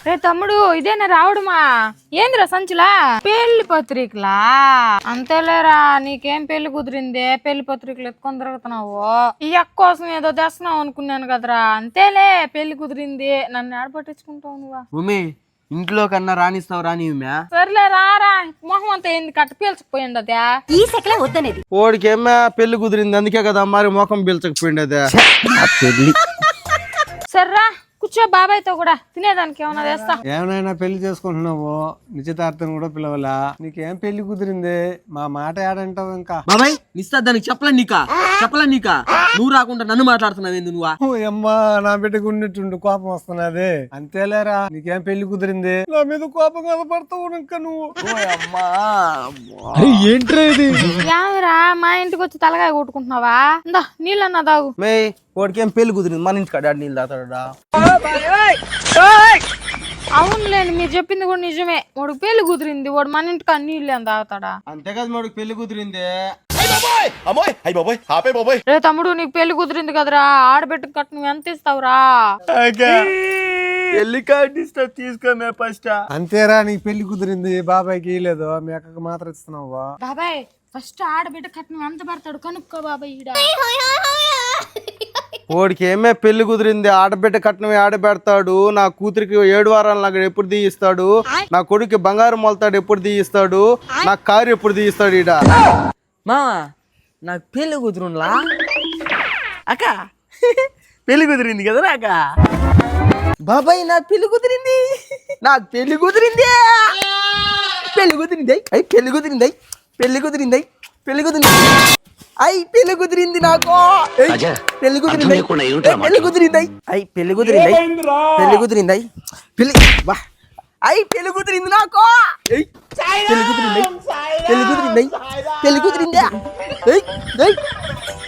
రే తమ్ముడు ఇదేనా రావడమా ఏందిరా సంచులా పెళ్లి పత్రికలా అంతేలేరా నీకేం పెళ్లి కుదిరిందే పెళ్లి పత్రికలు ఎత్తుకొని తిరుగుతున్నావు ఈ అక్క కోసం ఏదో తెస్తున్నావు అనుకున్నాను కదరా అంతేలే పెళ్లి కుదిరింది నన్ను ఆడ పట్టించుకుంటావు నువ్వా ఉమే ఇంట్లో కన్నా రాణిస్తావు రాని సర్లే రారా మొహం అంతా ఏంది కట్ట పీల్చకపోయింది అదే ఈ సెకలే వద్దనేది ఓడికి ఏమే పెళ్లి కుదిరింది అందుకే కదా మరి ముఖం పీల్చకపోయింది అదే పెళ్లి సర్రా కూర్చో బాబాయ్తో కూడా తినేదానికి ఏమన్నా చేస్తా ఏమైనా పెళ్లి చేసుకుంటున్నావు నిశ్చితార్థం కూడా పిలవలా నీకేం పెళ్లి కుదిరింది మా మాట ఏడంటావు ఇంకా బాబాయ్ నిస్తానికి చెప్పలే నీకా నువ్వు రాకుండా నన్ను మాట్లాడుతున్నావు ఏంది నువ్వా అమ్మా నా బిడ్డకు ఉన్నట్టుండి కోపం వస్తున్నది అంతేలేరా నీకేం పెళ్లి కుదిరింది నా మీద కోపం కనపడతావు ఇంకా నువ్వు అమ్మా ఏంట్రా ఇది ఏమరా మా ఇంటికి వచ్చి తలకాయ కొట్టుకుంటున్నావా ఇందా నీళ్ళన్నా తాగు మే వాడికి ఏం పెళ్లి కుదిరింది మన ఇంటి కాడ నీళ్ళు తాతాడా అవునులేండి మీరు చెప్పింది కూడా నిజమే వాడు పెళ్లి కుదిరింది వాడు మన ఇంటికి అన్ని నీళ్ళు ఏం తాగుతాడా అంతే కదా వాడికి పెళ్లి కుదిరింది రే తమ్ముడు నీకు పెళ్లి కుదిరింది కదరా ఆడబెట్టు కట్టు నువ్వు ఎంత ఇస్తావురా పెళ్లి కార్డు ఇస్తా తీసుకోమే ఫస్ట్ అంతేరా నీకు పెళ్లి కుదిరింది బాబాయ్కి ఇయ్యలేదు మీ అక్కకి మాత్రం ఇస్తున్నావు బాబాయ్ ఫస్ట్ ఆడబిడ్డ కట్నం ఎంత పడతాడు కనుక్కో బాబాయ్ ఈడ వాడికి ఏమే పెళ్లి కుదిరింది ఆడబిడ్డ కట్నమే ఆడబెడతాడు నా కూతురికి 7 వారాలు నాకు ఎప్పుడు తీయిస్తాడు నా కొడుకు బంగారం మొలతాడు ఎప్పుడు తీయిస్తాడు నా కారు ఎప్పుడు తీయిస్తాడు ఈడ మామా నాకు పెళ్లి కుదిరులా అక్క పెళ్లి కుదిరింది కదా అక్క బాబాయ్ నాకు పెళ్లి కుదిరింది పెళ్లి కుదిరింది అయి పెళ్లి కుదిరింది అయి పెళ్లి కుదిరింది నాకు పెళ్లి కుదిరింది పెళ్లి కుదిరింది అయి పెళ్లి కుదిరింది పెళ్లి కుదిరింది పెళ్లి అయి పెళ్లి కుదిరింది నాకు పెళ్లి కుదిరింది పెళ్లి కుదిరింది పెళ్లి కుదిరింది